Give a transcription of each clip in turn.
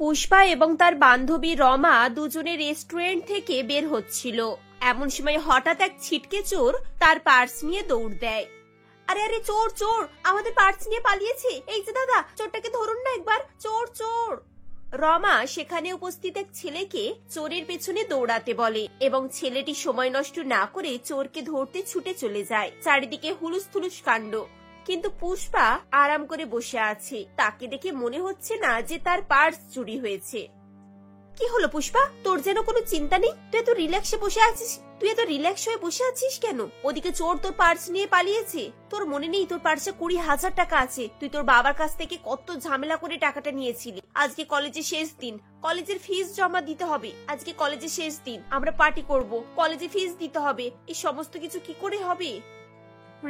পুষ্পা এবং তার বান্ধবী রমা দুজনে রেস্টুরেন্ট থেকে বের হচ্ছিল। এমন সময় হঠাৎ এক ছিটকে চোর তার পার্স নিয়ে দৌড় দেয়। আরে আরে, চোর চোর, আমাদের পার্স নিয়ে পালিয়েছে। এই যে দাদা, চোরটাকে ধরুন না একবার, চোর চোর। রমা সেখানে উপস্থিত এক ছেলেকে চোরের পেছনে দৌড়াতে বলে এবং ছেলেটি সময় নষ্ট না করে চোরকে ধরতে ছুটে চলে যায়। চারিদিকে হুলুস থুলুস কাণ্ড। কিন্তু পুষ্পা আরাম করে বসে আছে। তাকে দেখে মনে হচ্ছে না যে তার পার্স চুরি হয়েছে। কি হলো পুষ্পা, তোর যেন কোনো চিন্তা নেই? তুই এত রিল্যাক্সে বসে আছিস, তুই এত রিল্যাক্স হয়ে বসে আছিস কেন? ওদিকে চোর তোর পার্স নিয়ে পালিয়েছে। তোর মনে নেই তোর পার্সে 20,000 টাকা আছে? তুই তোর বাবার কাছ থেকে কত ঝামেলা করে টাকাটা নিয়েছিলি। আজকে কলেজে শেষ দিন, কলেজের ফিস জমা দিতে হবে। আজকে কলেজে শেষ দিন, আমরা পার্টি করব, কলেজে ফিস দিতে হবে। এই সমস্ত কিছু কি করে হবে?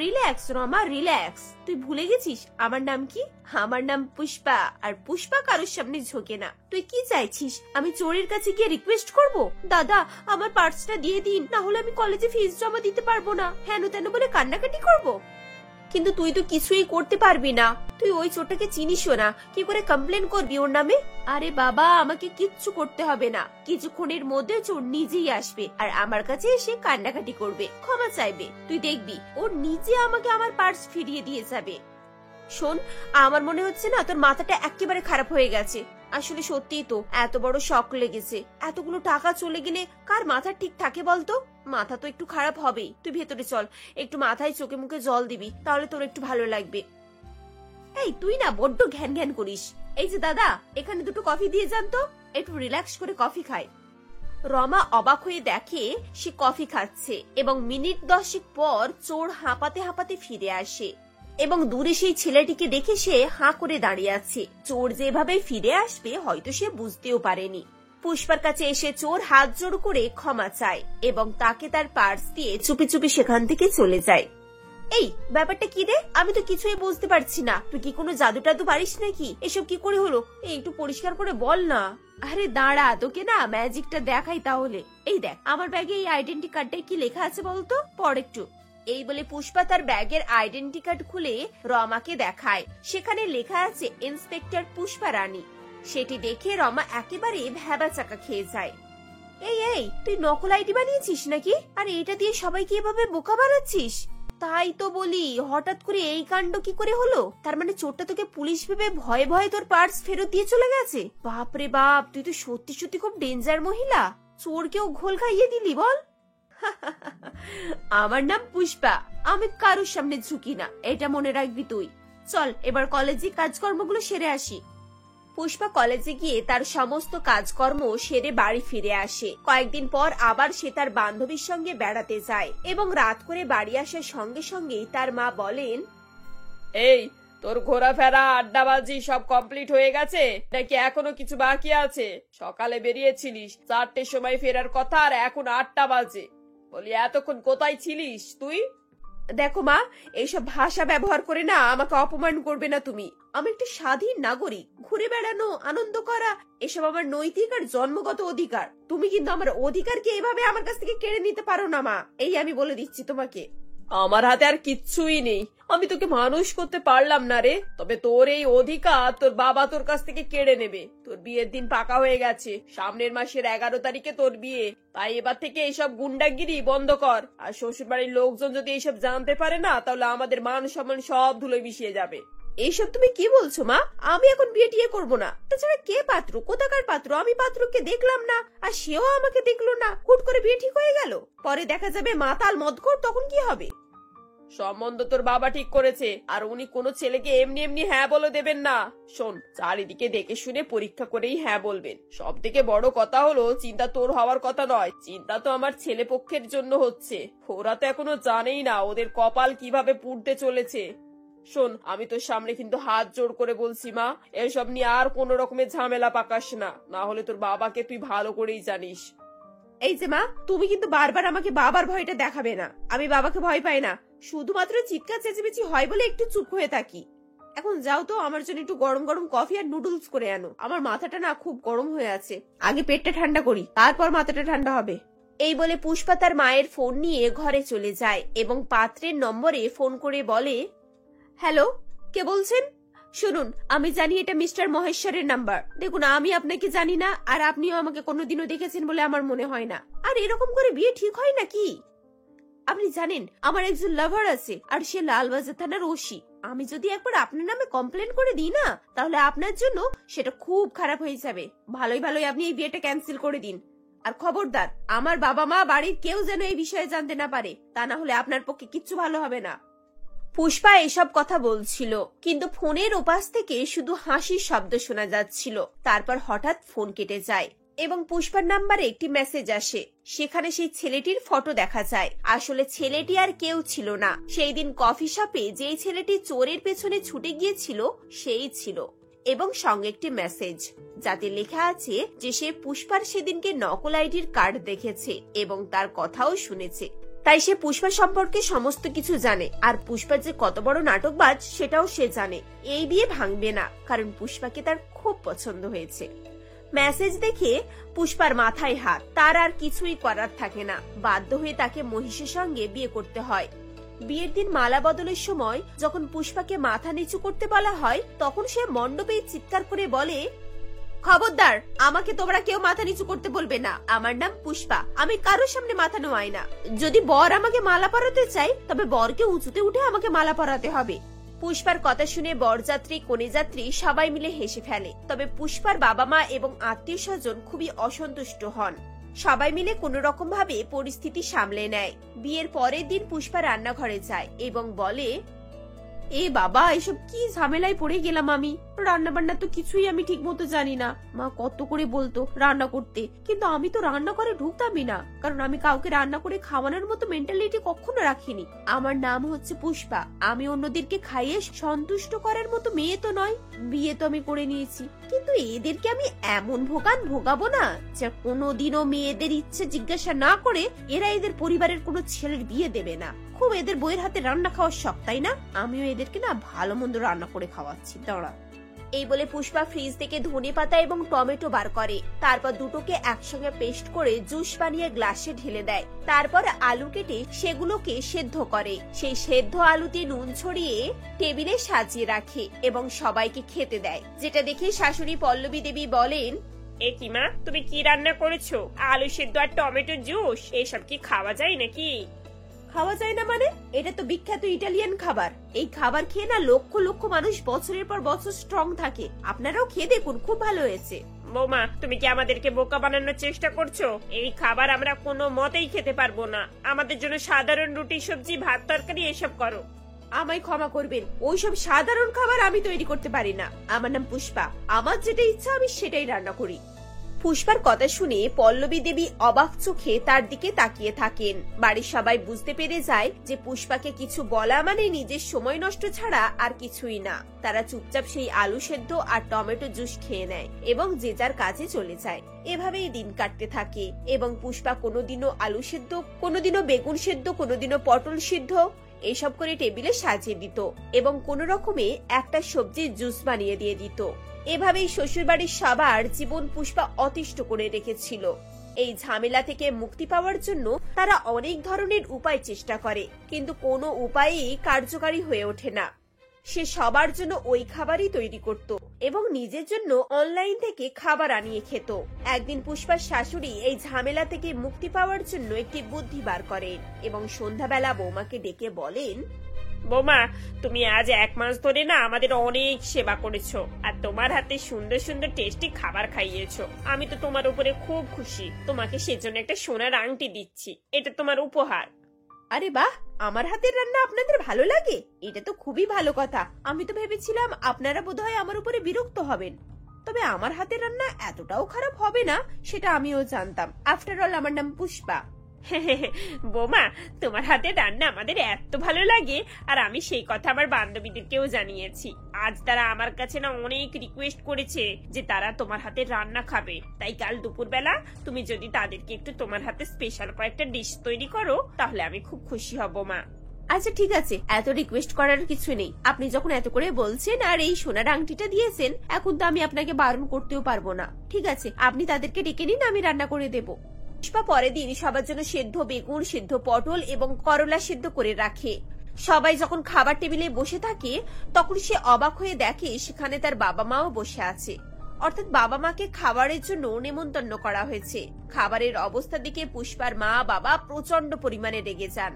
Relax Rama, relax. তুই ভুলে গেছিস আমার নাম কি? আমার নাম পুষ্পা, আর পুষ্পা কারোর সামনে ঝোঁকে না। তুই কি চাইছিস? আমি চোরের কাছে গিয়ে রিকোয়েস্ট করব, দাদা আমার পার্সটা দিয়ে দিন, না হলে আমি কলেজে ফিস জমা দিতে পারবো না, হেন তেন বলে কান্নাকাটি করব? কিন্তু তুই তো কিছুই করতে পারবি না। তুই ওই চোরটাকে চিনিসও না, কি করে কমপ্লেন করবি ওর নামে? আরে বাবা, আমাকে কিচ্ছু করতে হবে না। কিছুক্ষণের মধ্যে চোর নিজেই আসবে আর আমার কাছে এসে কান্নাকাটি করবে, ক্ষমা চাইবে। তুই দেখবি ও নিজে আমাকে আমার পার্স ফিরিয়ে দিয়ে যাবে। শোন, আমার মনে হচ্ছে না তোর মাথাটা একেবারে খারাপ হয়ে গেছে। আসলে সত্যিই তো এত বড় শক লেগেছে। এতগুলো টাকা চলে গেলে কার মাথা ঠিক থাকে বলতো? মাথা তো একটু খারাপ হবেই। তুই ভেতরে চল, একটু মাথায় চোখে মুখে জল দিবি, তাহলে তোর একটু ভালো লাগবে। এই তুই না বড্ড ঘ্যান ঘ্যান করিস। এই যে দাদা, এখানে দুটো কফি দিয়ে যান তো, একটু রিল্যাক্স করে কফি খায়। রমা অবাক হয়ে দেখে সে কফি খাচ্ছে এবং মিনিট 10 পর চোর হাঁপাতে হাঁপাতে ফিরে আসে এবং দূরে সেই ছেলেটিকে দেখে সে হাঁ করে দাঁড়িয়ে আছে। চোর যেভাবে ফিরে আসবে হয়তো সে বুঝতেও পারেনি। পুষ্পার কাছে এসে চোর হাত জোড় করে ক্ষমা চায় এবং তাকে তার পার্স দিয়ে চুপি চুপি সেখান থেকে চলে যায়। এই ব্যাপারটা কি রে? আমি তো কিছুই বুঝতে পারছি না। তুই কি কোনো জাদু টাদু পারিস নাকি? এসব কি করে হলো? এই একটু পরিষ্কার করে বল না। আরে দাঁড়া, তোকে না ম্যাজিকটা দেখাই তাহলে। এই দেখ, আমার ব্যাগে এই আইডেন্টি কার্ডটাই কি লেখা আছে বলতো, পড় একটু। এই বলে পুষ্পা তার ব্যাগের আইডেন্টি কার্ড খুলে রমাকে দেখায়। সেখানে লেখা আছে ইন্সপেক্টর পুষ্পা রানী। সেটি দেখে রমা একেবারে ভ্যাবাচাকা খেয়ে যায়। এই এই, তুই নকল আইডি বানিয়েছিস নাকি? আর এটা দিয়ে সবাইকে এভাবে বোকা বানাচ্ছিস? তাই তো বলি, হঠাৎ করে এই কাণ্ড কি করে হলো? তার মানে চোরটা তোকে পুলিশ ভেবে ভয়ে ভয়ে তোর পার্স ফেরত দিয়ে চলে গেছে? বাপরে বাপ, তুই তো সত্যি সত্যি খুব ডেঞ্জার মহিলা। চোরকেও ঘোল খাইয়ে দিলি বল। আমার নাম পুষ্পা, আমি কারোর সামনে ঝুঁকি না, এটা মনে রাখবি তুই। চল এবার কলেজে কাজকর্মগুলো সেরে আসি। পুষ্পা কলেজে গিয়ে তার সমস্ত কাজকর্ম সেরে বাড়ি ফিরে আসে। কয়েকদিন পর আবার সে তার বান্ধবীর সঙ্গে বেড়াতে যায় এবং রাত করে বাড়ি আসার সঙ্গে সঙ্গেই তার মা বলেন, এই তোর ঘোরাফেরা আড্ডাবাজি সব কমপ্লিট হয়ে গেছে নাকি এখনো কিছু বাকি আছে? সকালে বেরিয়েছিলিস, 4টের সময় ফেরার কথা, আর এখন 8টা বাজে। বলি এতক্ষণ কোথায় ছিলিস তুই? দেখো মা, এইসব ভাষা ব্যবহার করে না আমাকে অপমান করবে না তুমি। আমি একটা স্বাধীন নাগরিক, ঘুরে বেড়ানো, আনন্দ করা এসব আমার নৈতিক আর জন্মগত অধিকার। তুমি কিন্তু আমার অধিকারকে এভাবে আমার কাছ থেকে কেড়ে নিতে পারো না মা, এই আমি বলে দিচ্ছি তোমাকে। আমার হাতে আর কিচ্ছুই নেই, আমি তোকে মানুষ করতে পারলাম না রে। তবে তোর এই অধিকার তোর বাবা তোর কাছ থেকে কেড়ে নেবে। তোর বিয়ের দিন পাকা হয়ে গেছে, সামনের মাসের 11 তারিখে তোর বিয়ে। তাই এবার থেকে এইসব গুন্ডাগিরি বন্ধ কর। আর শ্বশুর বাড়ির লোকজন যদি এইসব জানতে পারে না, তাহলে আমাদের মান সম্মান সব ধুলোয় মিশিয়ে যাবে। এইসব তুমি কি বলছো মা? আমি এখন বিয়ে টিয়ে করবো না। তাছাড়া কে পাত্র, কোথাকার পাত্র? আমি পাত্রকে দেখলাম না, আর সেও আমাকে দেখলো না। হুট করে বিয়ে ঠিক হয়ে গেল, পরে দেখা যাবে মাতাল মদখোর, তখন কি হবে? সম্বন্ধ তোর বাবা ঠিক করেছে, আর উনি কোনো ছেলেকে এমনি এমনি হ্যাঁ বলে দেবেন না। শোন, চারিদিকে দেখে শুনে পরীক্ষা করেই হ্যাঁ বলবেন। সব থেকে বড় কথা হলো, চিন্তা তোর হওয়ার কথা নয়, চিন্তা তো আমার ছেলে পক্ষের জন্য হচ্ছে। ওরা তো এখনো জানেই না ওদের কপাল কিভাবে পুড়তে চলেছে। শোন, আমি তোর সামনে কিন্তু হাত জোড় করে বলছি মা, এসব নিয়ে আর কোনো রকমের ঝামেলা পাকাস না, না হলে তোর বাবাকে তুই ভালো করেই জানিস। এই যে মা, তুমি কিন্তু বারবার আমাকে বাবার ভয়টা দেখাবে না। আমি বাবাকে ভয় পাই না, শুধুমাত্র চিৎকার চেঁচামেচি হয় বলে একটু চুপ হয়ে থাকি। এখন যাও তো, আমার জন্য একটু গরম গরম কফি আর নুডলস করে আনো। আমার মাথাটা না খুব গরম হয়ে আছে, আগে পেটটা ঠান্ডা করি, তারপর মাথাটা ঠান্ডা হবে। এই বলে পুষ্পা তার মায়ের ফোন নিয়ে ঘরে চলে যায় এবং পাত্রের নম্বরে ফোন করে বলে, হ্যালো, কে বলছেন? শুনুন, আমি জানি এটা মিস্টার মহেশ্বরের নাম্বার। দেখুন, আমি আপনাকে জানি না, আর আপনিও আমাকে কোনোদিনও দেখেছেন বলে আমার মনে হয় না। আর এরকম করে বিয়ে ঠিক হয় নাকি? আপনি জানেন আমার একজন লাভার আছে, আর সে লালবাজার থানার ওসি। আমি যদি একবার আপনার নামে কমপ্লেন করে দিই না, তাহলে আপনার জন্য সেটা খুব খারাপ হয়ে যাবে। ভালোই ভালোই আপনি এই বিয়েটা ক্যান্সেল করে দিন। আর খবরদার, আমার বাবা মা বাড়ির কেউ যেন এই বিষয়ে জানতে না পারে, তা না হলে আপনার পক্ষে কিচ্ছু ভালো হবে না। পুষ্পা এসব কথা বলছিল, কিন্তু ফোনের ওপাশ থেকে শুধু হাসির শব্দ শোনা যাচ্ছিল। তারপর হঠাৎ ফোন কেটে যায় এবং পুষ্পার নাম্বারে একটি মেসেজ আসে। সেখানে সেই ছেলেটির ফটো দেখা যায়। আসলে ছেলেটি আর কেউ ছিল না, সেই দিন কফি শপে যেই ছেলেটি চোরের পেছনে ছুটে গিয়েছিল সেই ছিল। এবং সঙ্গে একটি মেসেজ, যাতে লেখা আছে যে সে পুষ্পার সেদিনকে নকল আইডির কার্ড দেখেছে এবং তার কথাও শুনেছে। তাই সে পুষ্পা সম্পর্কে সমস্ত কিছু জানে, আর পুষ্পা যে কত বড় নাটকবাজ সেটাও সে জানে। এই বিয়ে ভাঙবে না, কারণ পুষ্পাকে তার খুব পছন্দ হয়েছে। মেসেজ দেখে পুষ্পার মাথায় হাত। তার আর কিছুই করার থাকে না, বাধ্য হয়ে তাকে মহিষের সঙ্গে বিয়ে করতে হয়। বিয়ের দিন মালা বদলের সময় যখন পুষ্পাকে মাথা নিচু করতে বলা হয়, তখন সে মণ্ডপে চিৎকার করে বলে, খবরদার, আমাকে তোমরা কেউ মাথা নিচু করতে বলবে না। আমার নাম পুষ্পা, আমি কারোর সামনে মাথা নোয়াই না। যদি বর আমাকে মালা পরাতে চাই, তবে বরকে উঁচুতে উঠে আমাকে মালা পরাতে হবে। পুষ্পার কথা শুনে বরযাত্রী কনেযাত্রী সবাই মিলে হেসে ফেলে। তবে পুষ্পার বাবা মা এবং আত্মীয় স্বজন খুবই অসন্তুষ্ট হন। সবাই মিলে কোন রকম ভাবে পরিস্থিতি সামলে নেয়। বিয়ের পরের দিন পুষ্পা রান্নাঘরে যায় এবং বলে, এ বাবা, এসব কি ঝামেলায় পড়ে গেলাম আমি। রান্না বান্না তো কিছুই আমি ঠিক মতো জানি না। মা কত করে বলতো রান্না করতে, কিন্তু আমি তো রান্না করে ঢুকতামই না, কারণ আমি কাউকে রান্না করে খাওয়ানোর মতো মেন্টালিটি কখনো রাখিনি। আমার নাম হচ্ছে পুষ্পা, আমি অন্যদেরকে খাইয়ে সন্তুষ্ট করার মতো মেয়ে তো নয়। বিয়ে তো আমি করে নিয়েছি, কিন্তু এদেরকে আমি এমন ভোগাবো না যে কোনোদিনও মেয়েদের ইচ্ছে জিজ্ঞাসা না করে এরা এদের পরিবারের কোনো ছেলের বিয়ে দেবে না। খুব এদের বইয়ের হাতে রান্না খাওয়ার শখ, তাই না? আমিও এদেরকে না ভালো মন্দ রান্না করে খাওয়াচ্ছি, দাঁড়া। এই বলে পুষ্পা ফ্রিজ থেকে ধনেপাতা এবং টমেটো বার করে। তারপর দুটোকে একসঙ্গে পেস্ট করে জুস বানিয়ে গ্লাসে ঢেলে দেয়। তারপর আলু কেটে সেগুলোকে সেদ্ধ করে। সেই সেদ্ধ আলুতে নুন ছড়িয়ে টেবিলে সাজিয়ে রাখে এবং সবাইকে খেতে দেয়। যেটা দেখে শাশুড়ি পল্লবী দেবী বলেন, এ কি মা, তুমি কি রান্না করেছো? আলু সেদ্ধ আর টমেটো জুস, এসব কি খাওয়া যায় নাকি? খাওয়া যায় না মানে? এটা তো বিখ্যাত ইটালিয়ান খাবার। এই খাবার খেয়ে না লক্ষ লক্ষ মানুষ বছরের পর বছর স্ট্রং থাকে। আপনারাও খেয়ে দেখুন, খুব ভালো হয়েছে। বৌমা, তুমি কি আমাদেরকে বোকা বানানোর চেষ্টা করছো? এই খাবার আমরা কোনো মতেই খেতে পারবো না। আমাদের জন্য সাধারণ রুটি সবজি ভাত তরকারি এসব করো। আমায় ক্ষমা করবেন, ওইসব সাধারণ খাবার আমি তৈরি করতে পারি না। আমার নাম পুষ্পা, আমার যেটা ইচ্ছা আমি সেটাই রান্না করি। পুষ্পার কথা শুনে পল্লবী দেবী অবাক চোখে তার দিকে তাকিয়ে থাকেন। বাড়ির সবাই বুঝতে পেরে যায় যে পুষ্পাকে কিছু বলা মানে নিজের সময় নষ্ট ছাড়া আর কিছুই না। তারা চুপচাপ সেই আলু সেদ্ধ আর টমেটো জুস খেয়ে নেয় এবং যে যার কাজে চলে যায়। এভাবেই দিন কাটতে থাকে এবং পুষ্পা কোনোদিনও আলু সেদ্ধ, কোনোদিনও বেগুন সেদ্ধ, কোনোদিনও পটল সিদ্ধ এইসব করে টেবিলে সাজিয়ে দিত এবং কোনো রকমে একটা সবজির জুস বানিয়ে দিয়ে দিত। এভাবেই শ্বশুরবাড়ির সবার জীবন পুষ্পা অতিষ্ঠ করে রেখেছিল। এই ঝামেলা থেকে মুক্তি পাওয়ার জন্য তারা অনেক ধরনের উপায় চেষ্টা করে, কিন্তু কোনো উপায়ই কার্যকারী হয়ে ওঠে না। সে সবার জন্য ওই খাবারই তৈরি করত এবং নিজের জন্য অনলাইন থেকে খাবার আনিয়ে খেত। একদিন পুষ্পার শাশুড়ি এই ঝামেলা থেকে মুক্তি পাওয়ার জন্য একটি বুদ্ধি বার করেন এবং সন্ধ্যাবেলা বৌমাকে ডেকে বলেন, বৌমা, তুমি আজ 1 মাস ধরে না আমাদের অনেক সেবা করেছো আর তোমার হাতে সুন্দর সুন্দর টেস্টি খাবার খাইয়েছো। আমি তো তোমার উপরে খুব খুশি। তোমাকে সেজন্য একটা সোনার আংটি দিচ্ছি, এটা তোমার উপহার। আরে বাহ, আমার হাতের রান্না আপনাদের ভালো লাগে? এটা তো খুবই ভালো কথা। আমি তো ভেবেছিলাম আপনারা বোধহয় আমার উপরে বিরক্ত হবেন। তবে আমার হাতের রান্না এতটাও খারাপ হবে না সেটা আমিও জানতাম। আফটার অল আমার নাম পুষ্পা। বৌমা, তোমার হাতে রান্না আমাদের এত ভালো লাগে, আর আমি সেই কথা আমার বান্ধবীদেরকেও জানিয়েছি। আজ তারা আমার কাছে না অনেক রিকোয়েস্ট করেছে যে তারা তোমার হাতে রান্না খাবে। তাই কাল দুপুরবেলা তুমি যদি তাদেরকে একটু তোমার হাতে স্পেশাল কয়েকটা ডিশ তৈরি করো, তাহলে আমি খুব খুশি হব মা। আচ্ছা ঠিক আছে, এত রিকোয়েস্ট করার কিছু নেই। আপনি যখন এত করে বলছেন আর এই সোনার আংটিটা দিয়েছেন, এখন তো আমি আপনাকে বারণ করতেও পারবো না। ঠিক আছে, আপনি তাদেরকে ডেকে নিন, আমি রান্না করে দেবো। পুষ্পা পরের দিন সবার জন্য সেদ্ধ বেগুন, সেদ্ধ পটল এবং করলা সেদ্ধ করে রাখে। সবাই যখন খাবার টেবিলে বসে থাকে তখন সে অবাক হয়ে দেখে সেখানে তার বাবা মাও বসে আছে। অর্থাৎ বাবা মাকে খাবারের জন্য নেমন্তন্ন করা হয়েছে। খাবারের অবস্থা দেখে পুষ্পার মা বাবা প্রচন্ড পরিমাণে রেগে যান।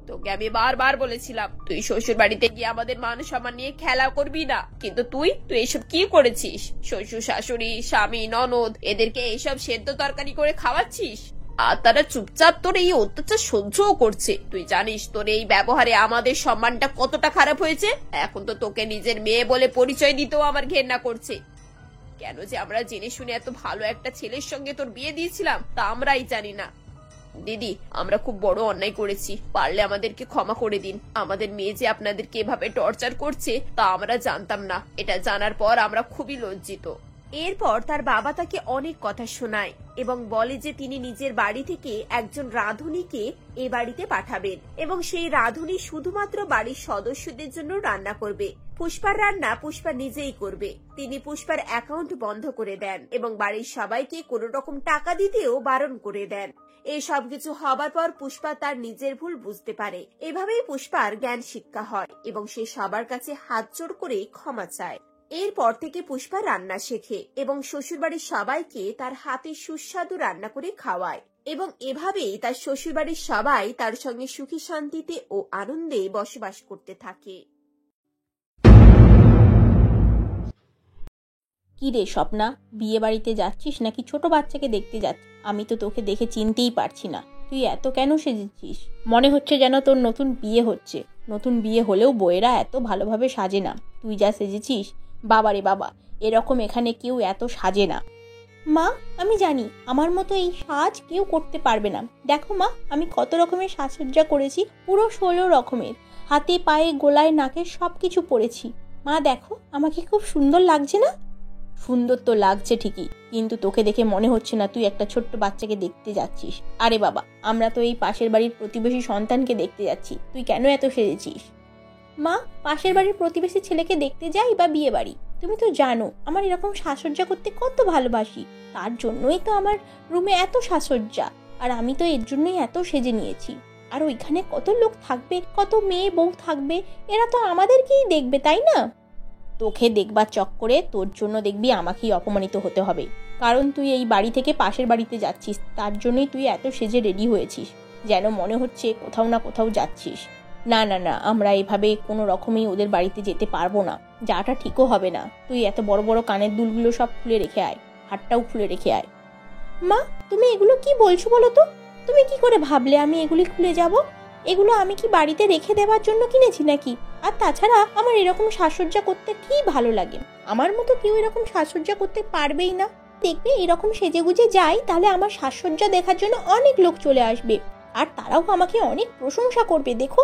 তোকে আমি বারবার বলেছিলাম তুই শ্বশুর বাড়িতে গিয়ে আমাদের মান সম্মান নিয়ে খেলা করবি না, কিন্তু তুই এসব কি করেছিস? শ্বশুর শাশুড়ি স্বামী ননদ এদেরকে এইসব সেদ্ধ তরকারি করে খাওয়াচ্ছিস, আর তারা চুপচাপ তোর এই অত্যাচার সহ্যও করছে। তুই জানিস তোর এই ব্যবহারে আমাদের সম্মানটা কতটা খারাপ হয়েছে। এখন তো তোকে নিজের মেয়ে বলে পরিচয় দিতেও আমার ঘেন্না করছে। কেন যে আমরা জেনে শুনে এত ভালো একটা ছেলের সঙ্গে তোর বিয়ে দিয়েছিলাম তা আমরাই জানি না। দিদি, আমরা খুব বড় অন্যায় করেছি, পারলে আমাদেরকে ক্ষমা করে দিন। আমাদের মেয়ে যে আপনাদেরকে এভাবে টর্চার করছে তা আমরা জানতাম না। এটা জানার পর আমরা খুবই লজ্জিত। এরপর তার বাবা তাকে অনেক কথা শোনায় এবং বলে যে তিনি নিজের বাড়ি থেকে একজন রাঁধুনিকে এ বাড়িতে পাঠাবেন এবং সেই রাঁধুনি শুধুমাত্র বাড়ির সদস্যদের জন্য রান্না করবে। পুষ্পার রান্না পুষ্পা নিজেই করবে। তিনি পুষ্পার অ্যাকাউন্ট বন্ধ করে দেন এবং বাড়ির সবাইকে কোনো রকম টাকা দিতেও বারণ করে দেন। এই সবকিছু হবার পর পুষ্পা তার নিজের ভুল বুঝতে পারে। এভাবেই পুষ্পার জ্ঞান শিক্ষা হয় এবং সে সবার কাছে হাত জোড় করে ক্ষমা চায়। এরপর থেকে পুষ্পা রান্না শেখে এবং শ্বশুরবাড়ির সবাইকে তার হাতে সুস্বাদু রান্না করে খাওয়ায় এবং এভাবেই তার শ্বশুরবাড়ির সবাই তার সঙ্গে সুখী শান্তিতে ও আনন্দে বসবাস করতে থাকে। কি রে স্বপ্না, বিয়ে বাড়িতে যাচ্ছিস নাকি ছোট বাচ্চাকে দেখতে যাচ্ছিস? আমি তো তোকে দেখে চিনতেই পারছি না। তুই এত কেন সেজেছিস? মনে হচ্ছে যেন তোর নতুন বিয়ে হচ্ছে। নতুন বিয়ে হলেও বউয়েরা এত ভালোভাবে সাজে না। তুই যা সেজেছিস, বাবারে বাবা, এরকম এখানে কেউ এত সাজে না। মা, আমি জানি আমার মতো এই সাজ কেউ করতে পারবে না। দেখো মা, আমি কত রকমের সাজসজ্জা করেছি, পুরো 16 রকমের। হাতে পায়ে গোলায় নাকে সবকিছু পরেছি। মা দেখো, আমাকে খুব সুন্দর লাগছে না? সুন্দর তো লাগছে ঠিকই, কিন্তু তোকে দেখে মনে হচ্ছে না তুই একটা ছোট্ট বাচ্চাকে দেখতে যাচ্ছিস। আরে বাবা, আমরা তো এই পাশের বাড়ির প্রতিবেশী সন্তানকে দেখতে যাচ্ছি। তুই কেন এত সেজেছিস? মা, পাশের বাড়ির প্রতিবেশী ছেলেকে দেখতে যাই বা বিয়ে বাড়ি, তুমি তো জানো আমার এরকম সাজসজ্জা করতে কত ভালোবাসি। তার জন্যই তো আমার রুমে এত সাজসজ্জা, আর আমি তো এর জন্যই এত সেজে নিয়েছি। আর ওইখানে কত লোক থাকবে, কত মেয়ে বউ থাকবে, এরা তো আমাদেরকেই দেখবে, তাই না? তোকে দেখবার চক্করে তোর জন্য দেখবি আমাকেই অপমানিত হতে হবে। কারণ তুই এই বাড়ি থেকে পাশের বাড়িতে যাচ্ছিস, তার জন্যই তুই এত সেজে রেডি হয়েছিস, যেন মনে হচ্ছে কোথাও না কোথাও যাচ্ছিস। না না না, আমরা এভাবে কোনো রকমেই ওদের বাড়িতে যেতে পারবো না। যাটা ঠিকও হবে না। তুই এত বড় বড় কানের দুলগুলো সব খুলে রেখে আয়, হাতটাও খুলে রেখে আয়। মা, তুমি এগুলো কি বলছো বলো তো? তুমি কি করে ভাবলে আমি এগুলি খুলে যাব? এগুলো আমি কি বাড়িতে রেখে দেওয়ার জন্য কিনেছি নাকি? আর তাছাড়া আমার এরকম সাজসজ্জা করতে কি ভালো লাগে। আমার মতো কেউ এরকম সাজসজ্জা করতে পারবেই না। দেখবে এরকম সেজেগুজে যাই, তাহলে আমার সাজসজ্জা দেখার জন্য অনেক লোক চলে আসবে, আর তারাও আমাকে অনেক প্রশংসা করবে। দেখো,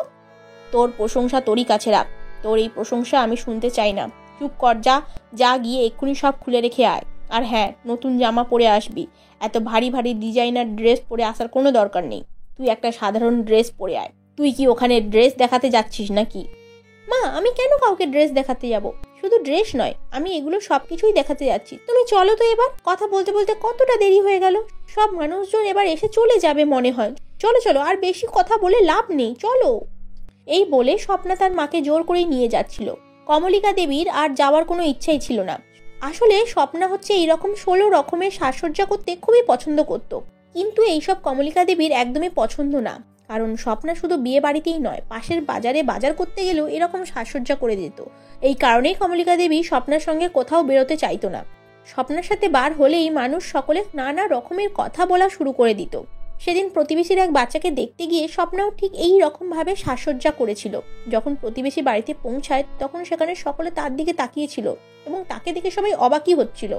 তোর প্রশংসা তোরই কাছে রাখ। তোর এই প্রশংসা আমি শুনতে চাই না। চুপ কর, যা যা গিয়ে এক্ষুনি সব খুলে রেখে আয়। আর হ্যাঁ, নতুন জামা পরে আসবি। এত ভারী ভারী ডিজাইনার ড্রেস পরে আসার কোনো দরকার নেই। তুই একটা সাধারণ ড্রেস পরে আয়। তুই কি ওখানে ড্রেস দেখাতে যাচ্ছিস নাকি? মা, আমি কেন কাউকে ড্রেস দেখাতে যাব? শুধু ড্রেস নয়, আমি এগুলো সবকিছুই দেখাতে যাচ্ছি। তুমি চলো তো এবার। কথা বলতে বলতে কতটা দেরি হয়ে গেল। সব মানুষজন এবার এসে চলে যাবে মনে হয়। চলো চলো, আর বেশি কথা বলে লাভ নেই, চলো। এই বলে স্বপ্না তার মাকে জোর করেই নিয়ে যাচ্ছিল। কমলিকা দেবীর আর যাওয়ার কোনো ইচ্ছাই ছিল না। আসলে স্বপ্না হচ্ছে এইরকম 16 রকমের সাজসজ্জা করতে খুবই পছন্দ করত, কিন্তু এইসব কমলিকা দেবীর একদমই পছন্দ না। কারণ স্বপ্না শুধু বিয়ে বাড়িতেই নয়, পাশের বাজারে বাজার করতে গেলেও এরকম সাজসজ্জা করে যেত। এই কারণেই কমলিকা দেবী স্বপ্নার সঙ্গে কোথাও বেরোতে চাইতো না। স্বপ্নার সাথে বার হলেই মানুষ সকলে নানা রকমের কথা বলা শুরু করে দিত। সেদিন প্রতিবেশীর এক বাচ্চাকে দেখতে গিয়ে স্বপ্নাও ঠিক এই রকম ভাবে সাজসজ্জা করেছিল। যখন প্রতিবেশী বাড়িতে পৌঁছায় তখন সেখানে সকলে তার দিকে তাকিয়েছিল এবং তাকে দেখে সবাই অবাকই হচ্ছিল।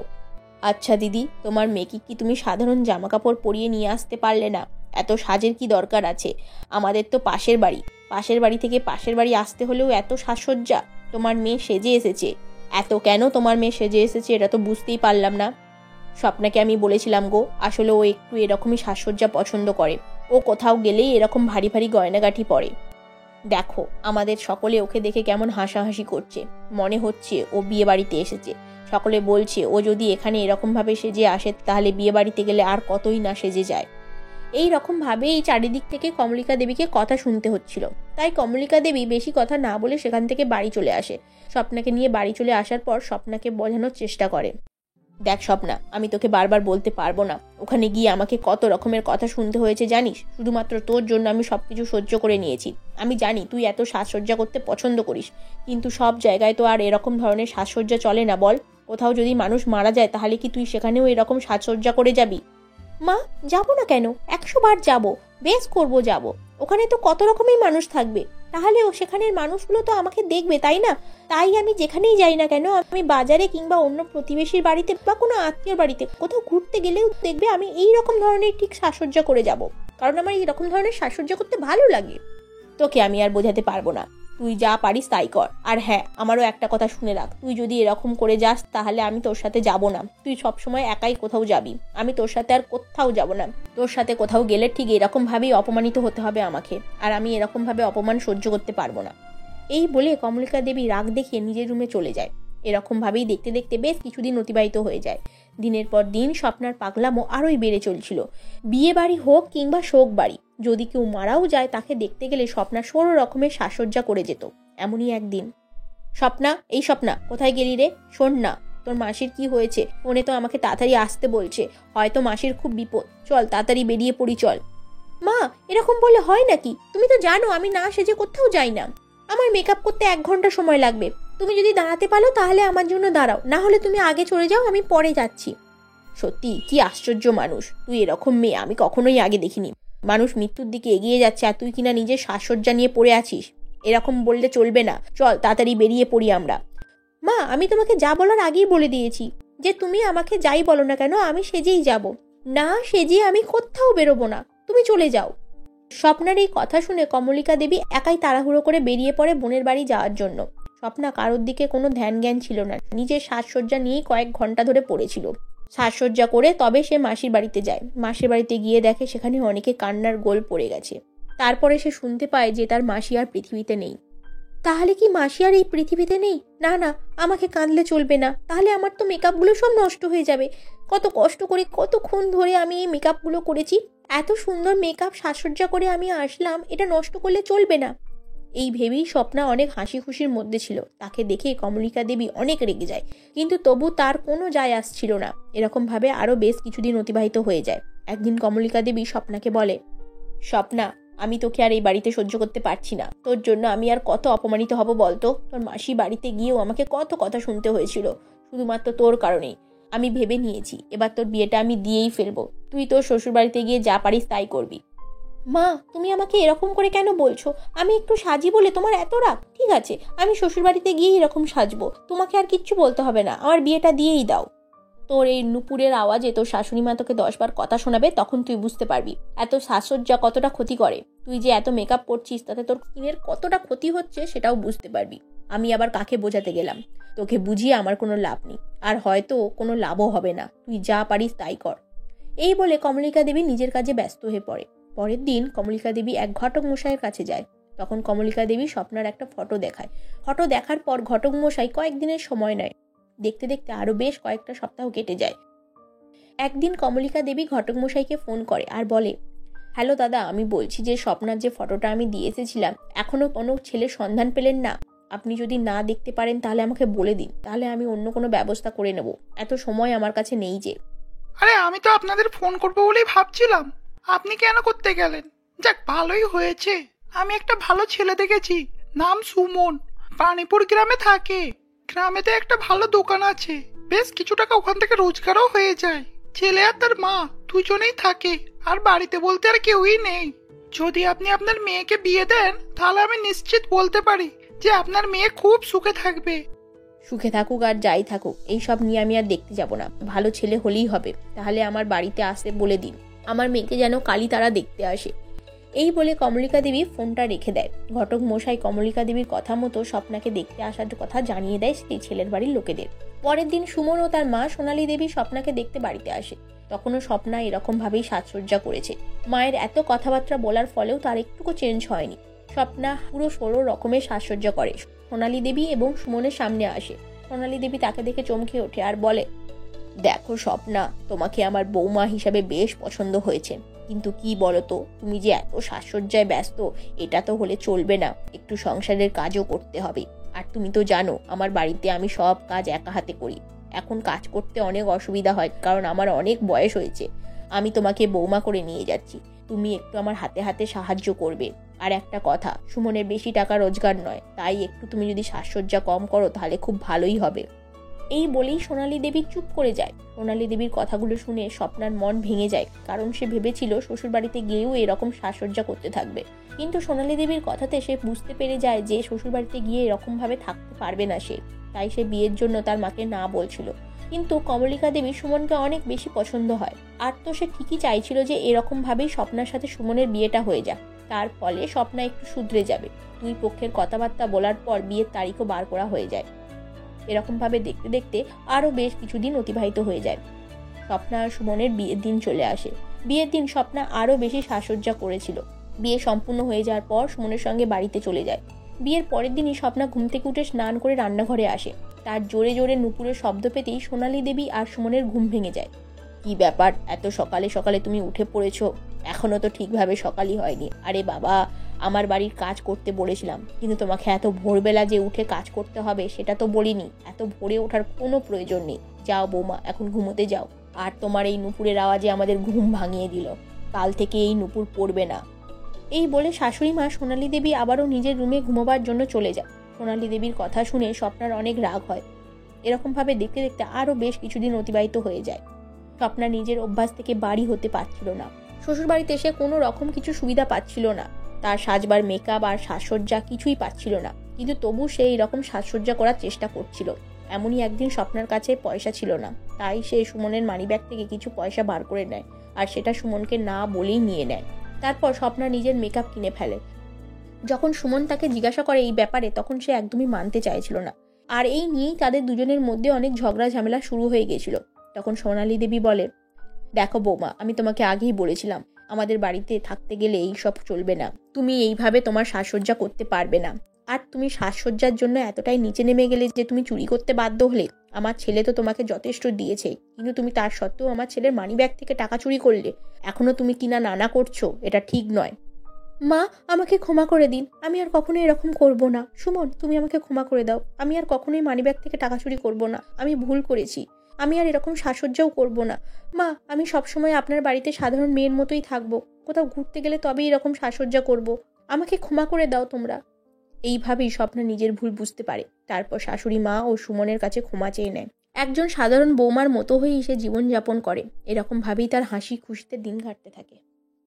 আচ্ছা দিদি, তোমার মেয়েকে কি তুমি সাধারণ জামা কাপড় পরিয়ে নিয়ে আসতে পারলে না? এত সাজের কি দরকার আছে? আমাদের তো পাশের বাড়ি থেকে পাশের বাড়ি আসতে হলেও এত সাজসজ্জা। তোমার মেয়ে সেজে এসেছে, এত কেন তোমার মেয়ে সেজে এসেছে এটা তো বুঝতেই পারলাম না। স্বপ্নাকে আমি বলেছিলাম গো, আসলে ও একটু এরকমই সাজসজ্জা পছন্দ করে। ও কোথাও গেলেই এরকম ভারী ভারী গয়নাগাঠি পরে। দেখো, আমাদের সকলে ওকে দেখে কেমন হাসাহাসি করছে। মনে হচ্ছে ও বিয়ে বাড়িতে এসেছে। সকলে বলছে ও যদি এখানে এরকম ভাবে সেজে আসে তাহলে বিয়ে বাড়িতে গেলে আর কতই না সেজে যায়। এই রকম ভাবেই চারিদিক থেকে কমলিকা দেবীকে কথা শুনতে হচ্ছিল। তাই কমলিকা দেবী বেশি কথা না বলে সেখান থেকে বাড়ি চলে আসে। স্বপ্নাকে নিয়ে বাড়ি চলে আসার পর স্বপ্নাকে বোঝানোর চেষ্টা করে, দেখ স্বপ্না, আমি তোকে বারবার বলতে পারবো না, ওখানে গিয়ে আমাকে কত রকমের কথা শুনতে হয়েছে জানিস। শুধুমাত্র তোর জন্য আমি সবকিছু সহ্য করে নিয়েছি। আমি জানি তুই এত সাজসজ্জা করতে পছন্দ করিস, কিন্তু সব জায়গায় তো আর এরকম ধরনের সাজসজ্জা চলে না বল। কোথাও যদি মানুষ মারা যায় তাহলে কি তুই সেখানেও এরকম সাজসজ্জা করে যাবি? মা, যাবো না কেন, 100 বার যাবো, বেশ করবো যাব। ওখানে তো কত রকমের মানুষ থাকবে, তাহলেও সেখানের মানুষগুলো তো আমাকে দেখবে, তাই না? তাই আমি যেখানেই যাই না কেন, আমি বাজারে কিংবা অন্য প্রতিবেশীর বাড়িতে বা কোনো আত্মীয়র বাড়িতে কোথাও ঘুরতে গেলেও দেখবে আমি এই রকম ধরনের ঠিক সাজসজ্জা করে যাব, কারণ আমার এই রকম ধরনের সাজসজ্জা করতে ভালো লাগে। তোকে আমি আর বোঝাতে পারবো না, তুই যা পারিস তাই কর। আর হ্যাঁ, আমারও একটা কথা শুনে রাখ, তুই যদি এরকম করে যাস তাহলে আমি তোর সাথে যাব না। তুই সবসময় একাই কোথাও যাবি, আমি তোর সাথে আর কোথাও যাব না। তোর সাথে কোথাও গেলে ঠিক এরকম ভাবেই অপমানিত হতে হবে আমাকে, আর আমি এরকম ভাবে অপমান সহ্য করতে পারবো না। এই বলে কমলিকা দেবী রাগ দেখিয়ে নিজের রুমে চলে যায়। এরকম ভাবেই দেখতে দেখতে বেশ কিছুদিন অতিবাহিত হয়ে যায়। দিনের পর দিন স্বপ্নার পাগলামো আরোই বেড়ে চলছিল। বিয়ে বাড়ি হোক কিংবা শোক বাড়ি, যদি কেউ মারাও যায় তাকে দেখতে গেলে স্বপ্না 16 রকমের সাজসজ্জা করে যেত। এমনই একদিন, স্বপ্না, এই স্বপ্না, কোথায় গেলি রে? শোন না, তোর মাসির কি হয়েছে, ফোনে তো আমাকে তাড়াতাড়ি আসতে বলছে, হয়তো মাসির খুব বিপদ, চল তাড়াতাড়ি বেরিয়ে পড়ি চল। মা, এরকম বলে হয় নাকি? তুমি তো জানো আমি না সেজে কোথাও যাই না। আমার মেকআপ করতে 1 ঘন্টা সময় লাগবে। তুমি যদি দাঁড়াতে পারো তাহলে আমার জন্য দাঁড়াও, না হলে তুমি আগে চলে যাও, আমি পরে যাচ্ছি। সত্যি কি আশ্চর্য মানুষ, তুই এরকম মেয়ে আমি কখনোই আগে দেখিনি। মানুষ মৃত্যুর দিকে এগিয়ে যাচ্ছে আর তুই কিনা নিজের সাজসজ্জা নিয়ে পড়ে আছিস। এরকম বললে চলবে না, চল তাড়াতাড়ি বেরিয়ে পড়ি আমরা। মা, আমি তোমাকে যা বলার আগেই বলে দিয়েছি যে তুমি আমাকে যাই বলো না কেন আমি সেজেই যাব। না সেজে আমি কোথাও বেরোবো না, তুমি চলে যাও। স্বপ্নার এই কথা শুনে কমলিকা দেবী একাই তাড়াহুড়ো করে বেরিয়ে পড়ে বোনের বাড়ি যাওয়ার জন্য। স্বপ্না কারোর দিকে কোনো ধ্যান জ্ঞান ছিল না, নিজের সাজসজ্জা নিয়েই কয়েক ঘন্টা ধরে পড়েছিল। সাজসজ্জা করে তবে সে মাসির বাড়িতে যায়। মাসির বাড়িতে গিয়ে দেখে সেখানে অনেকে কান্নার গোল পড়ে গেছে। তারপরে সে শুনতে পায় যে তার মাসি আর পৃথিবীতে নেই। তাহলে কি মাসি আর এই পৃথিবীতে নেই? না না, আমাকে কাঁদলে চলবে না, তাহলে আমার তো মেকআপগুলো সব নষ্ট হয়ে যাবে। কত কষ্ট করে কতক্ষণ ধরে আমি এই মেকআপগুলো করেছি, এত সুন্দর মেকআপ সাজসজ্জা করে আমি আসলাম, এটা নষ্ট করলে চলবে না। এই ভেবেই স্বপ্না অনেক হাসি খুশির মধ্যে ছিল। তাকে দেখে কমলিকা দেবী অনেক রেগে যায়, কিন্তু তবু তার কোনো যায় আসছিল না। এরকম ভাবে আরো বেশ কিছুদিন অতিবাহিত হয়ে যায়। একদিন কমলিকা দেবী স্বপ্নাকে বলে, স্বপ্না, আমি তোকে আর এই বাড়িতে সহ্য করতে পারছি না। তোর জন্য আমি আর কত অপমানিত হব বলতো? তোর মাসি বাড়িতে গিয়েও আমাকে কত কথা শুনতে হয়েছিল, শুধুমাত্র তোর কারণেই। আমি ভেবে নিয়েছি এবার তোর বিয়েটা আমি দিয়েই ফেলবো। তুই তোর শ্বশুর বাড়িতে গিয়ে যা পারিস তাই করবি। মা, তুমি আমাকে এরকম করে কেন বলছো? আমি একটু সাজি বলে তোমার এত রাগ? ঠিক আছে, আমি শ্বশুর বাড়িতে গিয়ে এরকম সাজবো, তোমাকে আর কিচ্ছু বলতে হবে না, আমার বিয়েটা দিয়েই দাও। তোর এই নুপুরের আওয়াজে তোর শাশুড়ি মা তোকে 10 বার কথা শোনাবে, তখন তুই বুঝতে পারবি এত সাজসজ্জা কতটা ক্ষতি করে। তুই যে এত মেকআপ করছিস তাতে তোর স্কিনের কতটা ক্ষতি হচ্ছে সেটাও বুঝতে পারবি। আমি আবার কাকে বোঝাতে গেলাম? তোকে বুঝিয়ে আমার কোনো লাভ নেই, আর হয়তো কোনো লাভও হবে না। তুই যা পারিস তাই কর। এই বলে কমলিকা দেবী নিজের কাজে ব্যস্ত হয়ে পড়ে। পরের দিন কমলিকা দেবী এক ঘটক মশাইয়ের কাছে যায়। তখন কমলিকা দেবী স্বপ্নার একটা ফটো দেখায়। ফটো দেখার পর ঘটক মশাই কয়েকদিনের সময় নেয়। দেখতে দেখতে আরো বেশ কয়েকটা সপ্তাহ কেটে যায়। একদিন কমলিকা দেবী ঘটক মশাইকে ফোন করে আর বলে, হ্যালো দাদা, আমি বলছি যে স্বপ্নার যে ফটোটা আমি দিয়ে এসেছিলাম এখনো কোনো ছেলের সন্ধান পেলেন না? আপনি যদি না দেখতে পারেন তাহলে আমাকে বলে দিন, তাহলে আমি অন্য কোনো ব্যবস্থা করে নেব। এত সময় আমার কাছে নেই যে। আরে আমি তো আপনাদের ফোন করবো বলেই ভাবছিলাম, আপনি কেন করতে গেলেন? যাক, ভালোই হয়েছে। আমি একটা ভালো ছেলে দেখেছি, নাম সুমন, পানিপুর গ্রামে থাকে। গ্রামেতে একটা ভালো দোকান আছে, বেশ কিছু টাকা ওখান থেকে রোজগারও হয়ে যায়। ছেলে আর তার মা দুজনেই থাকে, আর বাড়িতে বলতে আর কেউই নেই। যদি আপনি আপনার মেয়েকে বিয়ে দেন তাহলে আমি নিশ্চিত বলতে পারি যে আপনার মেয়ে খুব সুখে থাকবে। সুখে থাকুক আর যাই থাকুক, এইসব নিয়ে আমি আর দেখতে যাব না। ভালো ছেলে হলেই হবে। তাহলে আমার বাড়িতে আসতে বলে দিন, আমার মেয়েকে যেন কালী তারা দেখতে আসে। এই বলে কমলিকা দেবী ফোনটা রেখে দেয়। ঘটক মশাই কমলিকা দেবীর কথা মতো স্বপ্নাকে দেখতে আসার কথা জানিয়ে দেয় সেই ছেলের বাড়ির লোকেদের। পরের দিন সুমন ও তার মা সোনালী দেবী স্বপ্নাকে দেখতে বাড়িতে আসে। তখনও স্বপ্না এরকম ভাবেই সাজসজ্জা করেছে। মায়ের এত কথাবার্তা বলার ফলেও তার একটুকু চেঞ্জ হয়নি। স্বপ্না পুরো 16 রকমের সাজসজ্জা করে সোনালী দেবী এবং সুমনের সামনে আসে। সোনালী দেবী তাকে দেখে চমকে ওঠে আর বলে, দেখো স্বপ্না, তোমাকে আমার বৌমা হিসাবে বেশ পছন্দ হয়েছে। কিন্তু কি বলো তো, তুমি যে এত সাজসজ্জায় ব্যস্ত, এটা তো হলে চলবে না, একটু সংসারের কাজও করতে হবে। আর তুমি তো জানো আমার বাড়িতে আমি সব কাজ একা হাতে করি। এখন কাজ করতে অনেক অসুবিধা হয়, কারণ আমার অনেক বয়স হয়েছে। আমি তোমাকে বৌমা করে নিয়ে যাচ্ছি, তুমি একটু আমার হাতে হাতে সাহায্য করবে। আর একটা কথা, সুমনের বেশি টাকা রোজগার নয়, তাই একটু তুমি যদি সাজসজ্জা কম করো তাহলে খুব ভালোই হবে। এই বলেই সোনালী দেবী চুপ করে যায়। সোনালী দেবীর কথাগুলো শুনে স্বপ্নার মন ভেঙে যায়, কারণ সে ভেবেছিল শ্বশুর বাড়িতে গিয়েও এরকম সাজসজ্জা করতে থাকবে। কিন্তু সোনালী দেবীর কথাতে সে বুঝতে পেরে যায় যে শ্বশুর বাড়িতে গিয়ে এরকম ভাবে থাকতে পারবে না সে, তাই সে বিয়ের জন্য তার মাকে না বলছিল। কিন্তু কমলিকা দেবী সুমনকে অনেক বেশি পছন্দ হয়, আর তো সে ঠিকই চাইছিল যে এরকম ভাবেই স্বপ্নার সাথে সুমনের বিয়েটা হয়ে যাক। তার ফলে স্বপ্না একটু শুধরে যাবে। দুই পক্ষের কথাবার্তা বলার পর বিয়ের তারিখও বার করা হয়ে যায়। এরকম ভাবে দেখতে দেখতে আরো বেশ কিছুদিন অতিবাহিত হয়ে যায়। স্বপ্না আর সুমনের বিয়ের দিন চলে আসে। বিয়ের দিন স্বপ্না আরো বেশি সাজসজ্জা করেছিল। বিয়ে সম্পূর্ণ হয়ে যাওয়ার পর সুমনের সঙ্গে বাড়িতে চলে যায়। বিয়ের পরের দিনই স্বপ্না ঘুম থেকে উঠে স্নান করে রান্নাঘরে আসে। তার জোরে জোরে নুপুরের শব্দ পেতেই সোনালী দেবী আর সুমনের ঘুম ভেঙে যায়। কি ব্যাপার, এত সকালে সকালে তুমি উঠে পড়েছো? এখনো তো ঠিকভাবে সকালই হয়নি। আরে বাবা, আমার বাড়ির কাজ করতে বলেছিলাম, কিন্তু তোমাকে এত ভোরবেলা যে উঠে কাজ করতে হবে সেটা তো বলিনি। এত ভোরে ওঠার কোনো প্রয়োজন নেই। যাও বৌমা, এখন ঘুমোতে যাও। আর তোমার এই নুপুরের আওয়াজে আমাদের ঘুম ভাঙিয়ে দিল। কাল থেকে এই নুপুর পড়বে না। এই বলে শাশুড়ি মা সোনালী দেবী আবারও নিজের রুমে ঘুমোবার জন্য চলে যায়। সোনালী দেবীর কথা শুনে স্বপ্নার অনেক রাগ হয়। এরকম ভাবে দেখতে দেখতে আরো বেশ কিছুদিন অতিবাহিত হয়ে যায়। স্বপ্না নিজের অভ্যাস থেকে বাড়ি হতে পারছিল না। শ্বশুর বাড়িতে এসে কোনো রকম কিছু সুবিধা পাচ্ছিল না। তার সাজবার মেকআপ আর সাজসজ্জা কিছুই পাচ্ছিল না, কিন্তু তবু সে এইরকম সাজসজ্জা করার চেষ্টা করছিল। এমনই একদিন স্বপ্নার কাছে পয়সা ছিল না, তাই সে সুমনের মানিব্যাগ থেকে কিছু পয়সা বার করে নেয়, আর সেটা সুমনকে না বলেই নিয়ে নেয়। তারপর স্বপ্না নিজের মেকআপ কিনে ফেলে। যখন সুমন তাকে জিজ্ঞাসা করে এই ব্যাপারে, তখন সে একদমই মানতে চাইছিল না। আর এই নিয়েই তাদের দুজনের মধ্যে অনেক ঝগড়া ঝামেলা শুরু হয়ে গেছিল। তখন সোনালী দেবী বলে, দেখো বৌমা, আমি তোমাকে আগেই বলেছিলাম আমাদের বাড়িতে থাকতে গেলে এই সব চলবে না। তুমি এইভাবে তোমার সাজসজ্জা করতে পারবে না। আর তুমি সাজসজ্জার জন্য এতটাই নিচে নেমে গেলে যে তুমি চুরি করতে বাধ্য হলে। আমার ছেলে তো তোমাকে যথেষ্ট দিয়েছে, কিন্তু তুমি তার সত্ত্বেও আমার ছেলের মানিব্যাগ থেকে টাকা চুরি করলে। এখনো তুমি কিনা নানা করছো, এটা ঠিক নয়। মা, আমাকে ক্ষমা করে দিন, আমি আর কখনোই এরকম করব না। সুমন, তুমি আমাকে ক্ষমা করে দাও, আমি আর কখনোই মানিব্যাগ থেকে টাকা চুরি করব না। আমি ভুল করেছি, আমি আর এরকম সাজসজ্জাও করব না। মা, আমি সবসময় আপনার বাড়িতে সাধারণ মেয়ের মতোই থাকবো, কোথাও ঘুরতে গেলে তবেই এরকম সাজসজ্জা করব। আমাকে ক্ষমা করে দাও তোমরা। এইভাবেই স্বপ্না নিজের ভুল বুঝতে পারে। তারপর শাশুড়ি মা ও সুমনের কাছে ক্ষমা চেয়ে নেয়। একজন সাধারণ বৌমার মতো হয়েই সে জীবনযাপন করে। এরকম ভাবেই তার হাসি খুশিতে দিন কাটতে থাকে।